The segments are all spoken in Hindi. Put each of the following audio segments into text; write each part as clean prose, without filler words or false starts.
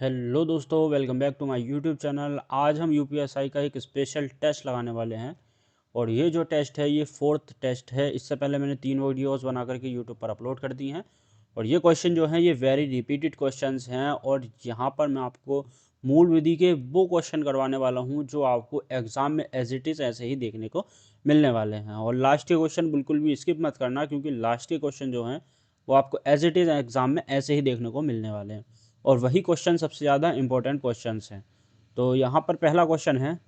हेलो दोस्तों, welcome back to my YouTube channel. आज हम यूपीएसआई का एक स्पेशल टेस्ट लगाने वाले हैं और ये जो टेस्ट है ये फोर्थ टेस्ट है। इससे पहले मैंने 3 वीडियोस बना करके यूट्यूब पर अपलोड कर दी हैं और ये क्वेश्चन जो हैं ये वेरी रिपीटेड क्वेश्चंस हैं और यहाँ पर मैं आपको मूल विधि के वो क्वेश्चन करवाने वाला हूँ जो आपको एग्जाम में एज इट इज़ ऐसे ही देखने को मिलने वाले हैं। और लास्ट के क्वेश्चन बिल्कुल भी स्किप मत करना, क्योंकि लास्ट के क्वेश्चन जो हैं वो आपको एज इट इज़ एग्जाम में ऐसे ही देखने को मिलने वाले हैं और वही क्वेश्चन सबसे ज़्यादा इंपॉर्टेंट क्वेश्चंस हैं। तो यहाँ पर पहला क्वेश्चन है,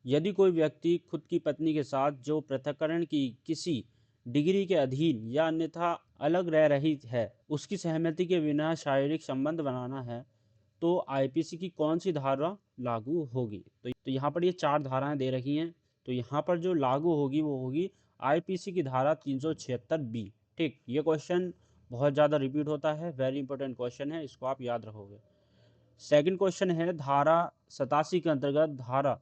यदि कोई व्यक्ति खुद की पत्नी के साथ जो पृथक्करण की किसी डिग्री के अधीन या अन्यथा अलग रह रही है, उसकी सहमति के बिना शारीरिक संबंध बनाना है, तो आईपीसी की कौन सी धारा लागू होगी? तो यहाँ पर ये 4 धाराएं दे रखी हैं। तो यहाँ पर जो लागू होगी वो होगी आईपीसी की धारा 376 बी। ठीक, ये क्वेश्चन बहुत ज़्यादा रिपीट होता है, वेरी इंपॉर्टेंट क्वेश्चन है, इसको आप याद रखोगे। सेकंड क्वेश्चन है, धारा 87 के अंतर्गत धारा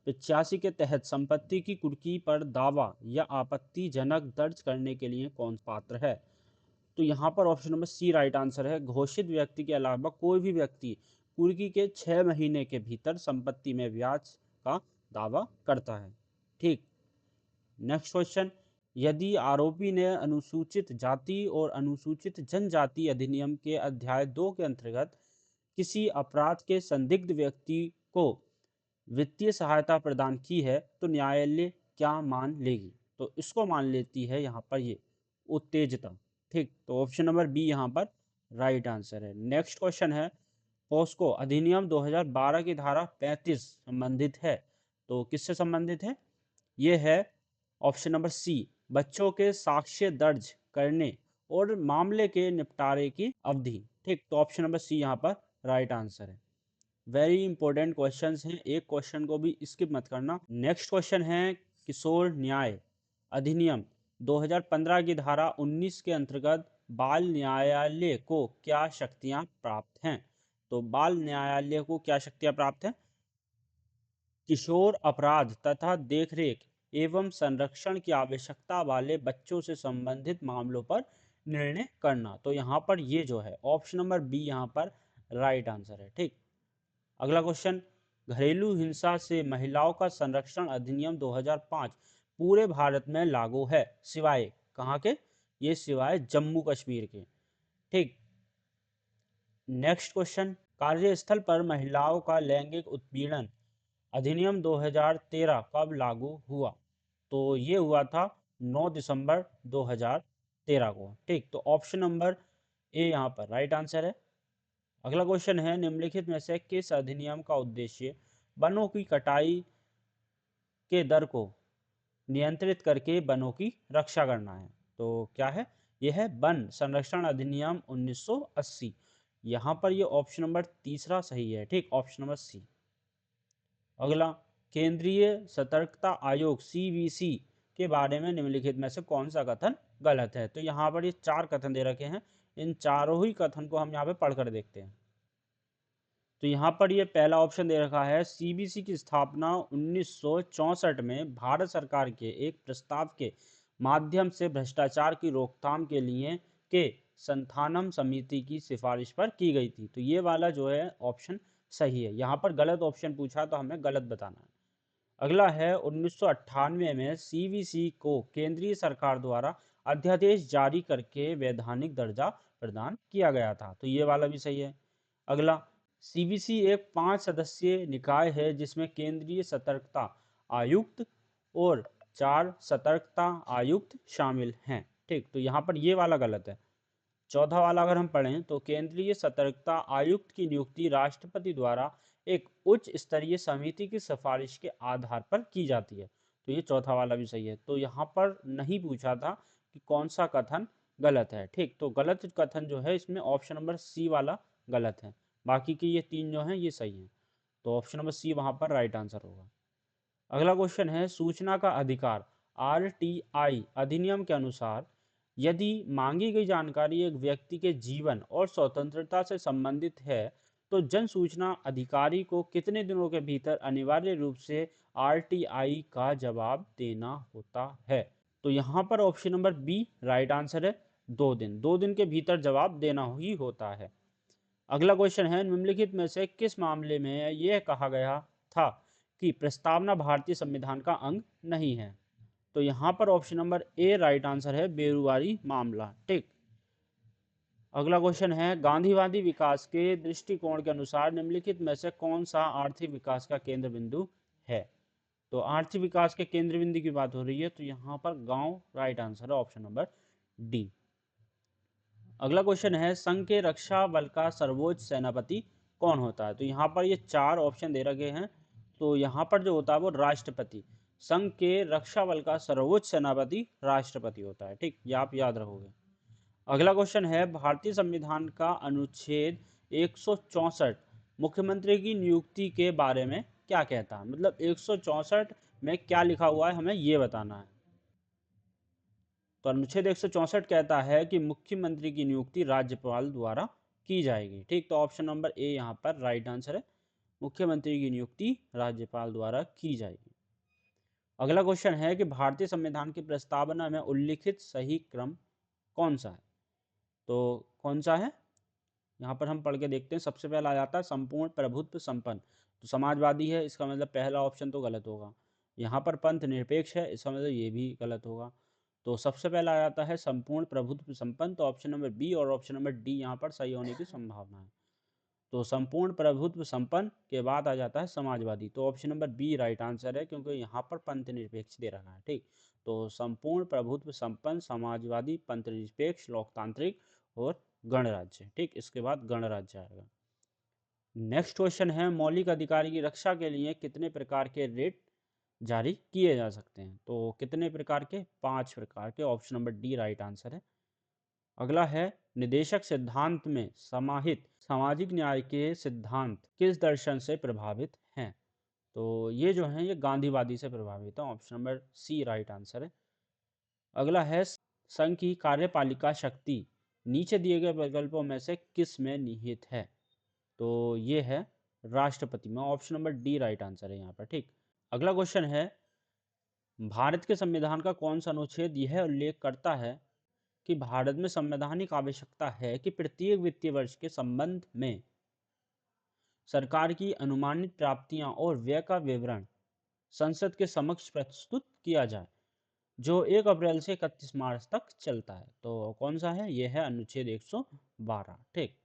85 के तहत संपत्ति की कुर्की पर दावा या आपत्तिजनक दर्ज करने के लिए कौन पात्र है? तो यहाँ पर option number C right answer है। घोषित व्यक्ति के अलावा कोई भी व्यक्ति कुर्की के 6 महीने के भीतर संपत्ति में ब्याज का दावा करता है। ठीक, नेक्स्ट क्वेश्चन, यदि आरोपी ने अनुसूचित जाति और अनुसूचित जनजाति अधिनियम के अध्याय 2 के अंतर्गत किसी अपराध के संदिग्ध व्यक्ति को वित्तीय सहायता प्रदान की है, तो न्यायालय क्या मान लेगी? तो इसको मान लेती है यहाँ पर ये उत्तेजता। ठीक, तो ऑप्शन नंबर बी यहाँ पर राइट आंसर है। नेक्स्ट क्वेश्चन है, पॉस्को अधिनियम 2012 की धारा 35 संबंधित है, तो किससे संबंधित है? ये है ऑप्शन नंबर सी, बच्चों के साक्ष्य दर्ज करने और मामले के निपटारे की अवधि। ठीक, तो ऑप्शन नंबर सी यहाँ पर राइट आंसर है। वेरी इंपॉर्टेंट क्वेश्चंस हैं, एक क्वेश्चन को भी स्किप मत करना। नेक्स्ट क्वेश्चन है, किशोर न्याय अधिनियम 2015 की धारा 19 के अंतर्गत बाल न्यायालय को क्या शक्तियां प्राप्त हैं? तो बाल न्यायालय को क्या शक्तियां प्राप्त हैं? किशोर अपराध तथा देखरेख एवं संरक्षण की आवश्यकता वाले बच्चों से संबंधित मामलों पर निर्णय करना। तो यहाँ पर ये जो है ऑप्शन नंबर बी यहाँ पर राइट आंसर है। ठीक, अगला क्वेश्चन, घरेलू हिंसा से महिलाओं का संरक्षण अधिनियम 2005 पूरे भारत में लागू है, सिवाय कहाँ के? ये सिवाय जम्मू कश्मीर के। ठीक, नेक्स्ट क्वेश्चन, कार्यस्थल पर महिलाओं का लैंगिक उत्पीड़न अधिनियम 2013 कब लागू हुआ? तो ये हुआ था 9 दिसंबर 2013 को। ठीक, तो ऑप्शन नंबर ए यहाँ पर राइट आंसर है। अगला क्वेश्चन है, निम्नलिखित में से किस अधिनियम का उद्देश्य वनों की कटाई के दर को नियंत्रित करके वनों की रक्षा करना है? तो क्या है? यह है वन संरक्षण अधिनियम 1980। यहाँ पर ये ऑप्शन नंबर तीसरा सही है। ठीक, ऑप्शन नंबर सी। अगला, केंद्रीय सतर्कता आयोग सीवीसी के बारे में निम्नलिखित में से कौन सा कथन गलत है? तो यहाँ पर ये 4 कथन दे रखे हैं, इन चारों ही कथन को हम यहाँ पे पढ़कर देखते हैं। तो यहाँ पर ये पहला ऑप्शन दे रखा है, सीबीसी की स्थापना 1964 में भारत सरकार के एक प्रस्ताव के माध्यम से भ्रष्टाचार की रोकथाम के लिए के संथानम समिति की सिफारिश पर की गई थी। तो ये वाला जो है ऑप्शन सही है। यहाँ पर गलत ऑप्शन पूछा तो हमें गलत बताना है। अगला है, 1998 में सीवीसी को केंद्रीय सरकार द्वारा अध्यादेश जारी करके वैधानिक दर्जा प्रदान किया गया था। तो ये वाला भी सही है। अगला, सीवीसी एक 5 सदस्यीय निकाय है जिसमें केंद्रीय सतर्कता आयुक्त और 4 सतर्कता आयुक्त शामिल हैं। ठीक, तो यहाँ पर ये वाला गलत है। चौथा वाला अगर हम पढ़ें तो केंद्रीय सतर्कता आयुक्त की नियुक्ति राष्ट्रपति द्वारा एक उच्च स्तरीय समिति की सिफारिश के आधार पर की जाती है। तो ये चौथा वाला भी सही है। तो यहाँ पर नहीं पूछा था कि कौन सा कथन गलत है। ठीक, तो गलत कथन जो है इसमें ऑप्शन नंबर सी वाला गलत है, बाकी के ये 3 जो हैं ये सही हैं। तो ऑप्शन नंबर सी वहाँ पर राइट आंसर होगा। अगला क्वेश्चन है, सूचना का अधिकार आरटीआई अधिनियम के अनुसार यदि मांगी गई जानकारी एक व्यक्ति के जीवन और स्वतंत्रता से संबंधित है, तो जन सूचना अधिकारी को कितने दिनों के भीतर अनिवार्य रूप से आरटीआई का जवाब देना होता है? तो यहाँ पर option number B right answer है, 2 दिन। 2 दिन के भीतर जवाब देना ही होता है। अगला क्वेश्चन है, निम्नलिखित में से किस मामले में यह कहा गया था कि प्रस्तावना भारतीय संविधान का अंग नहीं है? तो यहाँ पर option number A right answer है, बेरुआरी मामला। ठीक। अगला क्वेश्चन है, गांधीवादी विकास के दृष्टिकोण के अनुसार निम्नलिखित में से कौन सा आर्थिक विकास का केंद्र बिंदु है? तो आर्थिक विकास के केंद्र बिंदु की बात हो रही है, तो यहाँ पर गांव राइट आंसर है, ऑप्शन नंबर डी। अगला क्वेश्चन है, संघ के रक्षा बल का सर्वोच्च सेनापति कौन होता है? तो यहाँ पर ये चार ऑप्शन दे रखे हैं, तो यहाँ पर जो होता है वो राष्ट्रपति। संघ के रक्षा बल का सर्वोच्च सेनापति राष्ट्रपति होता है। ठीक, ये आप याद रखोगे। अगला क्वेश्चन है, भारतीय संविधान का अनुच्छेद 164 मुख्यमंत्री की नियुक्ति के बारे में क्या कहता है? मतलब 164 में क्या लिखा हुआ है, हमें ये बताना है। तो अनुच्छेद 164 कहता है कि मुख्यमंत्री की नियुक्ति राज्यपाल द्वारा की जाएगी। ठीक, तो ऑप्शन नंबर ए यहाँ पर राइट आंसर है, मुख्यमंत्री की नियुक्ति राज्यपाल द्वारा की जाएगी। अगला क्वेश्चन है कि भारतीय संविधान की प्रस्तावना में उल्लिखित सही क्रम कौन सा है? तो कौन सा है, यहाँ पर हम पढ़ के देखते हैं। सबसे पहला आ जाता है संपूर्ण प्रभुत्व संपन्न, तो समाजवादी है, इसका मतलब पहला ऑप्शन तो गलत होगा। यहाँ पर पंथ निरपेक्ष है, इसका मतलब ये भी गलत होगा। तो सबसे पहला आ जाता है संपूर्ण प्रभुत्व संपन्न, तो ऑप्शन नंबर बी और ऑप्शन नंबर डी यहाँ पर सही होने की संभावना है। तो संपूर्ण प्रभुत्व संपन्न के बाद आ जाता है समाजवादी, तो option number B right answer है, क्योंकि यहाँ पर पंथ निरपेक्ष दे रखा है। ठीक, तो संपूर्ण प्रभुत्व संपन्न, समाजवादी, पंथ निरपेक्ष, लोकतांत्रिक और गणराज्य। ठीक, इसके बाद गणराज्य आएगा। नेक्स्ट क्वेश्चन है, मौलिक अधिकार की रक्षा के लिए कितने प्रकार के रेट जारी किए जा सकते हैं? तो कितने प्रकार के? 5 प्रकार के, option number D right answer है। अगला है, निदेशक सिद्धांत में समाहित सामाजिक न्याय के सिद्धांत किस दर्शन से प्रभावित हैं? तो ये जो है ये गांधीवादी से प्रभावित है, option number C right answer है। अगला है, संघ की कार्यपालिका शक्ति नीचे दिए गए विकल्पों में से किस में निहित है? तो ये है राष्ट्रपति में, option number D right answer है यहाँ पर। ठीक। अगला क्वेश्चन है, भारत के संविधान का कौन सा अनुच्छेद यह उल्लेख करता है कि भारत में संवैधानिक आवश्यकता है कि प्रत्येक वित्तीय वर्ष के संबंध में सरकार की अनुमानित प्राप्तियां और व्यय का विवरण संसद के समक्ष प्रस्तुत किया जाए, जो 1 अप्रैल से 31 मार्च तक चलता है? तो कौन सा है? यह है अनुच्छेद 112। ठीक।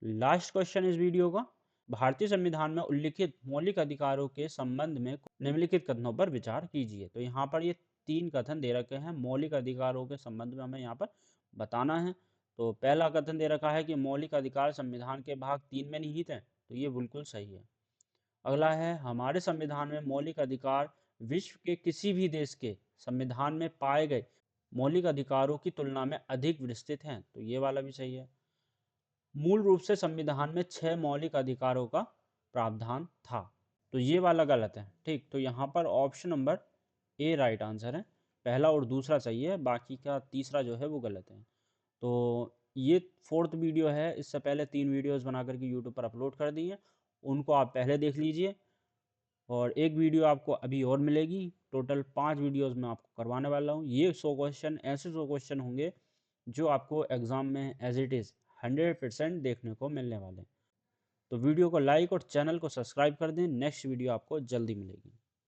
लास्ट क्वेश्चन इस वीडियो का, भारतीय संविधान में उल्लिखित मौलिक अधिकारों के संबंध में निम्नलिखित कथनों पर विचार कीजिए। तो यहाँ पर ये 3 कथन दे रखे हैं, मौलिक अधिकारों के संबंध में हमें यहाँ पर बताना है। तो पहला कथन दे रखा है कि मौलिक अधिकार संविधान के भाग 3 में निहित है, तो ये बिल्कुल सही है। अगला है, हमारे संविधान में मौलिक अधिकार विश्व के किसी भी देश के संविधान में पाए गए मौलिक अधिकारों की तुलना में अधिक विस्तृत हैं, तो ये वाला भी सही है। मूल रूप से संविधान में 6 मौलिक अधिकारों का प्रावधान था, तो ये वाला गलत है। ठीक, तो यहाँ पर option number A right answer है, पहला और दूसरा सही है, बाकी का तीसरा जो है वो गलत है। तो ये 4th वीडियो है, इससे पहले 3 वीडियोस बना करके यूट्यूब पर अपलोड कर दी है, उनको आप पहले देख लीजिए। और एक वीडियो आपको अभी और मिलेगी, टोटल 5 वीडियोस मैं आपको करवाने वाला हूँ। ये 100 क्वेश्चन ऐसे 100 क्वेश्चन होंगे जो आपको एग्ज़ाम में एज इट इज़ 100% देखने को मिलने वाले हैं। तो वीडियो को लाइक और चैनल को सब्सक्राइब कर दें, नेक्स्ट वीडियो आपको जल्दी मिलेगी।